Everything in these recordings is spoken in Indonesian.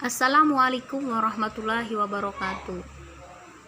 Assalamualaikum warahmatullahi wabarakatuh.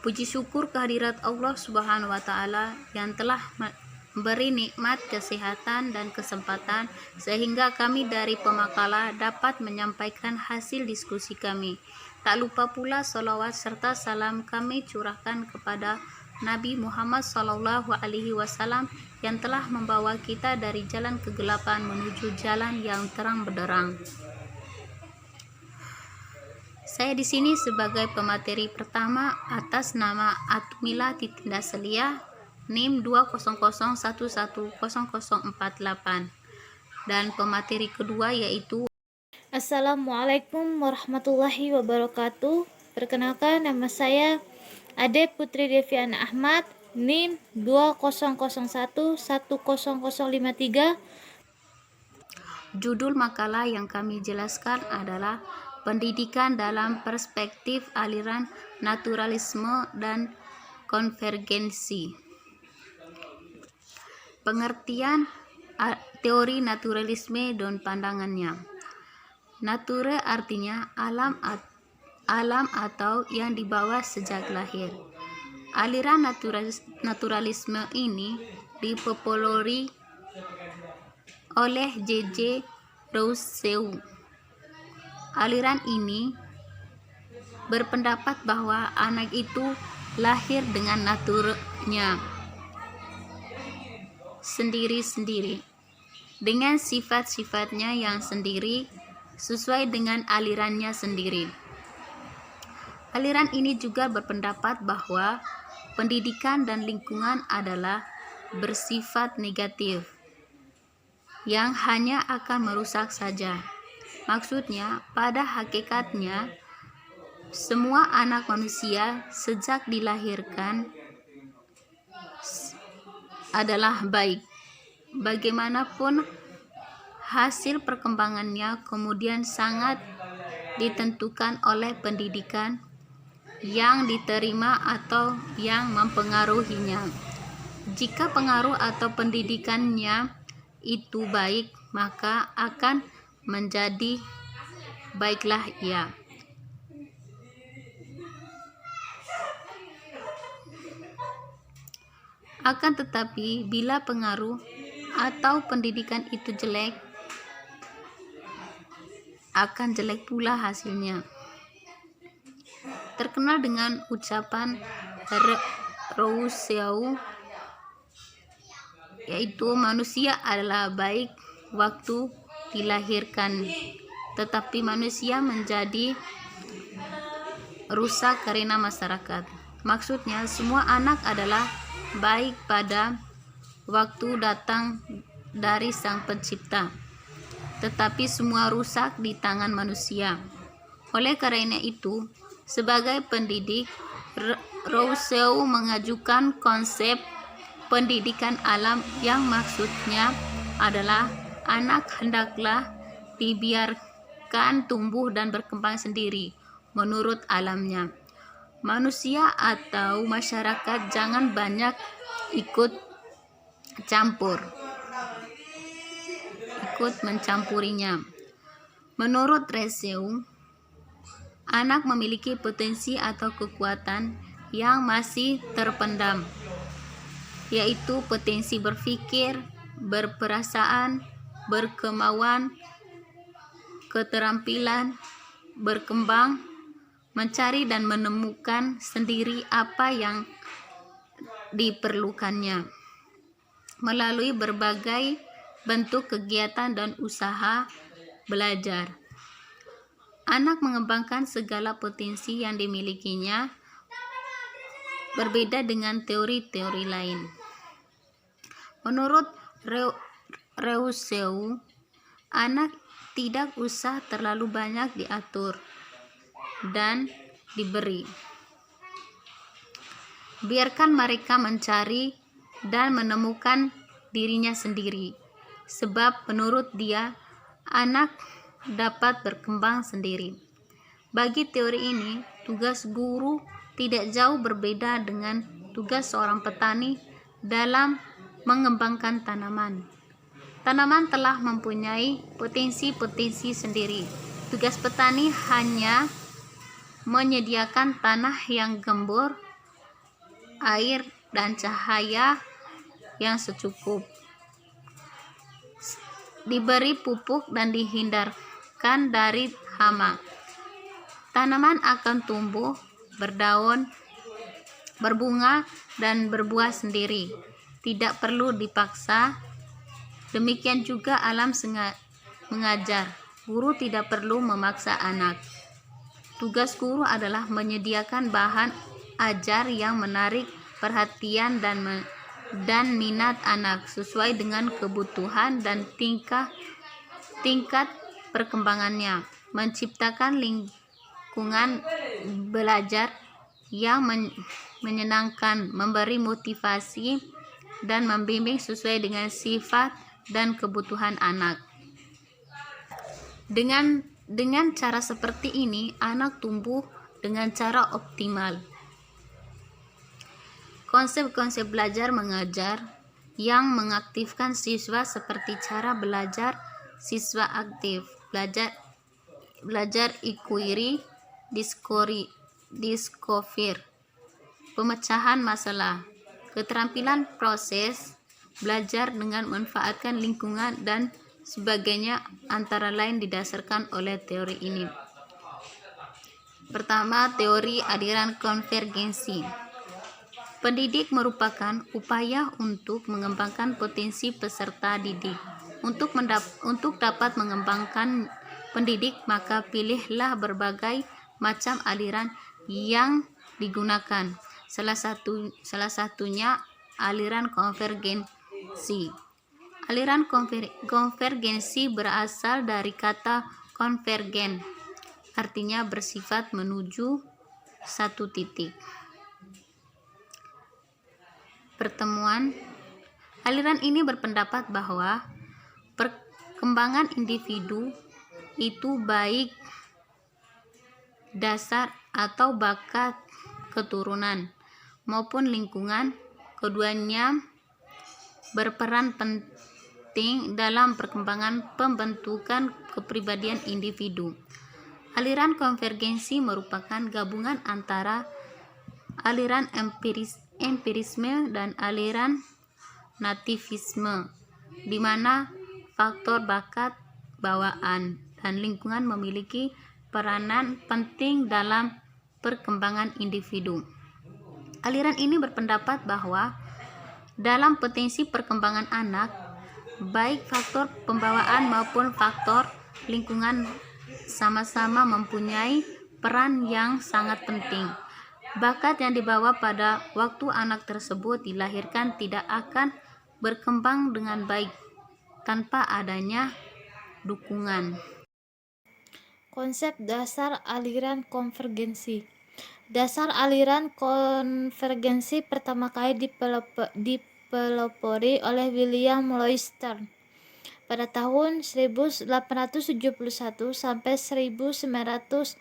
Puji syukur kehadirat Allah Subhanahu wa Ta'ala yang telah memberi nikmat kesehatan dan kesempatan sehingga kami dari Pemakala dapat menyampaikan hasil diskusi kami. Tak lupa pula salawat serta salam kami curahkan kepada Nabi Muhammad SAW yang telah membawa kita dari jalan kegelapan menuju jalan yang terang benderang. Saya di sini sebagai pemateri pertama atas nama Atmila Titinda Selia, NIM 200110048, dan pemateri kedua yaitu Assalamualaikum warahmatullahi wabarakatuh. Perkenalkan, nama saya Ade Putri Deviana Ahmad, NIM 200110053. Judul makalah yang kami jelaskan adalah Pendidikan dalam Perspektif Aliran Naturalisme dan Konvergensi. Pengertian teori naturalisme dan pandangannya. Nature artinya alam atau yang dibawa sejak lahir. Aliran naturalisme ini dipopulari oleh J.J. Rousseau. Aliran ini berpendapat bahwa anak itu lahir dengan naturnya sendiri-sendiri, dengan sifat-sifatnya yang sendiri, sesuai dengan alirannya sendiri. Aliran ini juga berpendapat bahwa pendidikan dan lingkungan adalah bersifat negatif, yang hanya akan merusak saja. Maksudnya, pada hakikatnya, semua anak manusia sejak dilahirkan adalah baik. Bagaimanapun hasil perkembangannya kemudian sangat ditentukan oleh pendidikan yang diterima atau yang mempengaruhinya. Jika pengaruh atau pendidikannya itu baik, maka akan menjadi baiklah ia. Akan tetapi bila pengaruh atau pendidikan itu jelek, akan jelek pula hasilnya. Terkenal dengan ucapan Rousseau, yaitu manusia adalah baik waktu dilahirkan, tetapi manusia menjadi rusak karena masyarakat. Maksudnya, semua anak adalah baik pada waktu datang dari Sang Pencipta, tetapi semua rusak di tangan manusia. Oleh karena itu, sebagai pendidik, Rousseau mengajukan konsep pendidikan alam yang maksudnya adalah anak hendaklah dibiarkan tumbuh dan berkembang sendiri menurut alamnya. Manusia atau masyarakat jangan banyak ikut mencampurinya. Menurut Rousseau, anak memiliki potensi atau kekuatan yang masih terpendam, yaitu potensi berpikir, berperasaan, berkemauan, keterampilan, berkembang, mencari dan menemukan sendiri apa yang diperlukannya melalui berbagai bentuk kegiatan dan usaha belajar. Anak mengembangkan segala potensi yang dimilikinya, berbeda dengan teori-teori lain. Menurut Rousseau, anak tidak usah terlalu banyak diatur dan diberi. Biarkan mereka mencari dan menemukan dirinya sendiri, sebab menurut dia, anak dapat berkembang sendiri. Bagi teori ini, tugas guru tidak jauh berbeda dengan tugas seorang petani dalam mengembangkan tanaman. Tanaman telah mempunyai potensi-potensi sendiri, Tugas petani hanya menyediakan tanah yang gembur, air dan cahaya yang secukup, diberi pupuk dan dihindarkan dari hama. Tanaman akan tumbuh, berdaun, berbunga, dan berbuah sendiri. Tidak perlu dipaksa. Demikian juga alam mengajar. Guru tidak perlu memaksa anak. Tugas guru adalah menyediakan bahan ajar yang menarik perhatian dan minat anak sesuai dengan kebutuhan dan tingkat perkembangannya. Menciptakan lingkungan belajar yang menyenangkan, memberi motivasi, dan membimbing sesuai dengan sifat dan kebutuhan anak. Dengan cara seperti ini, anak tumbuh dengan cara optimal. Konsep-konsep belajar mengajar yang mengaktifkan siswa seperti cara belajar siswa aktif, belajar inquiry, discover, pemecahan masalah, keterampilan proses belajar dengan memanfaatkan lingkungan dan sebagainya, antara lain didasarkan oleh teori ini. Pertama, teori aliran konvergensi. Pendidik merupakan upaya untuk mengembangkan potensi peserta didik. Untuk dapat mengembangkan pendidik, maka pilihlah berbagai macam aliran yang digunakan. Salah satunya aliran konvergensi. Aliran konvergensi berasal dari kata konvergen, artinya bersifat menuju satu titik. Pertemuan. Aliran ini berpendapat bahwa perkembangan individu itu baik dasar atau bakat keturunan maupun lingkungan, keduanya berperan penting dalam perkembangan pembentukan kepribadian individu. Aliran konvergensi merupakan gabungan antara aliran empirisme dan aliran nativisme, di mana faktor bakat, bawaan, dan lingkungan memiliki peranan penting dalam perkembangan individu. Aliran ini berpendapat bahwa dalam potensi perkembangan anak, baik faktor pembawaan maupun faktor lingkungan sama-sama mempunyai peran yang sangat penting. Bakat yang dibawa pada waktu anak tersebut dilahirkan tidak akan berkembang dengan baik tanpa adanya dukungan. Konsep dasar aliran konvergensi. Dasar aliran konvergensi pertama kali dipelopori oleh William Louis Stern pada tahun 1871 sampai 1963.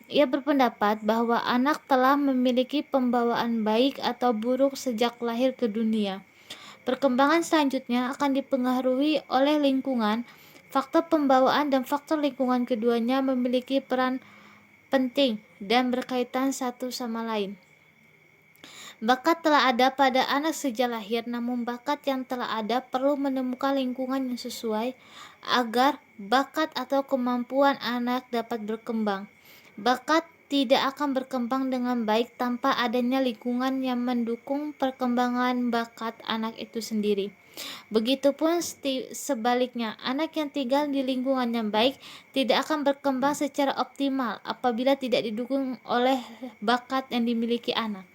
Ia berpendapat bahwa anak telah memiliki pembawaan baik atau buruk sejak lahir ke dunia. Perkembangan selanjutnya akan dipengaruhi oleh lingkungan. Faktor pembawaan dan faktor lingkungan keduanya memiliki peran penting dan berkaitan satu sama lain. Bakat telah ada pada anak sejak lahir, namun bakat yang telah ada perlu menemukan lingkungan yang sesuai agar bakat atau kemampuan anak dapat berkembang. Bakat tidak akan berkembang dengan baik tanpa adanya lingkungan yang mendukung perkembangan bakat anak itu sendiri. Begitupun sebaliknya, anak yang tinggal di lingkungan yang baik tidak akan berkembang secara optimal apabila tidak didukung oleh bakat yang dimiliki anak.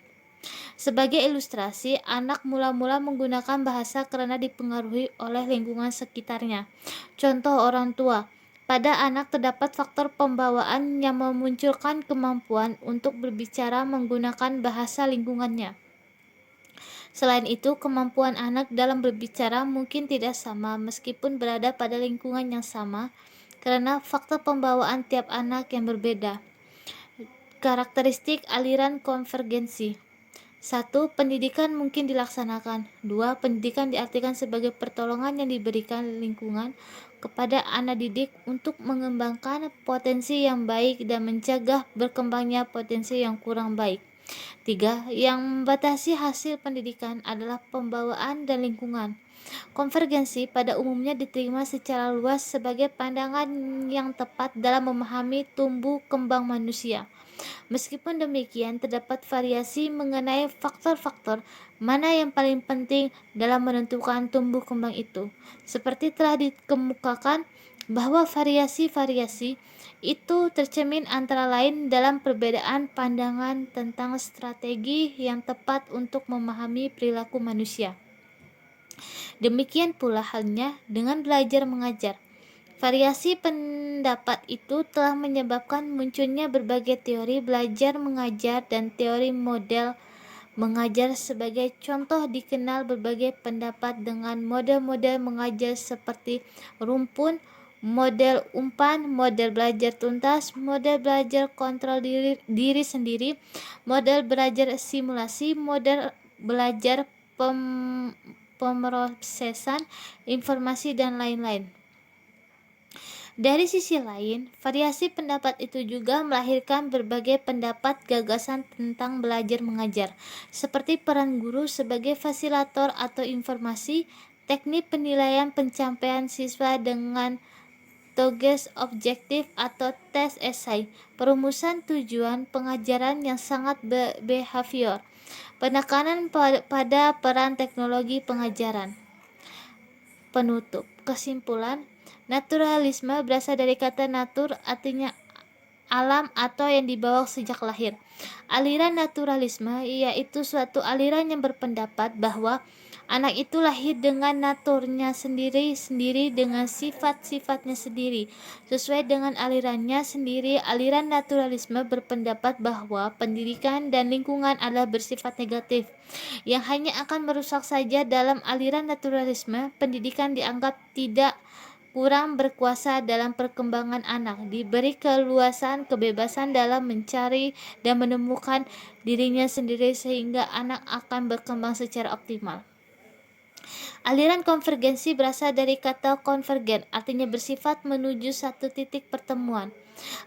Sebagai ilustrasi, anak mula-mula menggunakan bahasa karena dipengaruhi oleh lingkungan sekitarnya. Contoh orang tua. Pada anak terdapat faktor pembawaan yang memunculkan kemampuan untuk berbicara menggunakan bahasa lingkungannya. Selain itu, kemampuan anak dalam berbicara mungkin tidak sama meskipun berada pada lingkungan yang sama, karena faktor pembawaan tiap anak yang berbeda. Karakteristik aliran konvergensi. 1. Pendidikan mungkin dilaksanakan. 2. Pendidikan diartikan sebagai pertolongan yang diberikan lingkungan kepada anak didik untuk mengembangkan potensi yang baik dan mencegah berkembangnya potensi yang kurang baik. 3. Yang membatasi hasil pendidikan adalah pembawaan dan lingkungan. Konvergensi pada umumnya diterima secara luas sebagai pandangan yang tepat dalam memahami tumbuh kembang manusia. Meskipun demikian, terdapat variasi mengenai faktor-faktor mana yang paling penting dalam menentukan tumbuh kembang itu. Seperti telah dikemukakan bahwa variasi-variasi itu tercermin antara lain dalam perbedaan pandangan tentang strategi yang tepat untuk memahami perilaku manusia. Demikian pula halnya dengan belajar mengajar. Variasi pendapat itu telah menyebabkan munculnya berbagai teori belajar mengajar dan teori model mengajar. Sebagai contoh dikenal berbagai pendapat dengan model-model mengajar seperti rumpun, model umpan, model belajar tuntas, model belajar kontrol diri sendiri, model belajar simulasi, model belajar pemrosesan informasi, dan lain-lain. Dari sisi lain, variasi pendapat itu juga melahirkan berbagai pendapat gagasan tentang belajar mengajar, seperti peran guru sebagai fasilitator atau informasi, teknik penilaian pencapaian siswa dengan tugas objektif atau tes esai, perumusan tujuan pengajaran yang sangat behavior, penekanan pada peran teknologi pengajaran. Penutup. Kesimpulan, naturalisme berasal dari kata natur, artinya alam atau yang dibawa sejak lahir. Aliran naturalisme yaitu suatu aliran yang berpendapat bahwa anak itu lahir dengan naturnya sendiri dengan sifat-sifatnya sendiri, sesuai dengan alirannya sendiri. Aliran naturalisme berpendapat bahwa pendidikan dan lingkungan adalah bersifat negatif, yang hanya akan merusak saja. Dalam aliran naturalisme, pendidikan dianggap tidak kurang berkuasa dalam perkembangan anak, diberi keluasan kebebasan dalam mencari dan menemukan dirinya sendiri sehingga anak akan berkembang secara optimal. Aliran konvergensi berasal dari kata konvergen, artinya bersifat menuju satu titik pertemuan.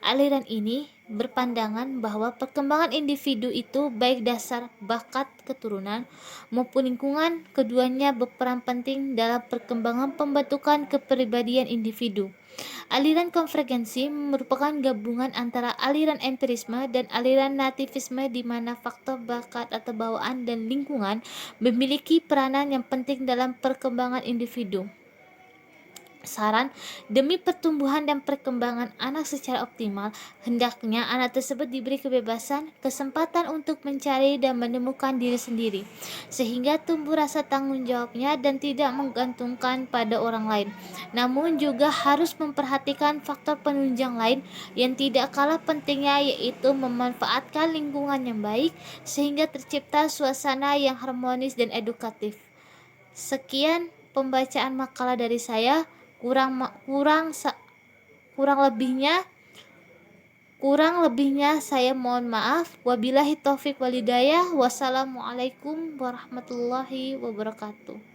Aliran ini berpandangan bahwa perkembangan individu itu baik dasar bakat keturunan maupun lingkungan, keduanya berperan penting dalam perkembangan pembentukan kepribadian individu. Aliran konvergensi merupakan gabungan antara aliran empirisme dan aliran nativisme, di mana faktor bakat atau bawaan dan lingkungan memiliki peranan yang penting dalam perkembangan individu. Saran, demi pertumbuhan dan perkembangan anak secara optimal, hendaknya anak tersebut diberi kebebasan, kesempatan untuk mencari dan menemukan diri sendiri, sehingga tumbuh rasa tanggung jawabnya dan tidak menggantungkan pada orang lain. Namun juga harus memperhatikan faktor penunjang lain yang tidak kalah pentingnya, yaitu memanfaatkan lingkungan yang baik sehingga tercipta suasana yang harmonis dan edukatif. Sekian pembacaan makalah dari saya. Kurang lebihnya saya mohon maaf. Wabillahi taufik walhidayah. Wassalamualaikum warahmatullahi wabarakatuh.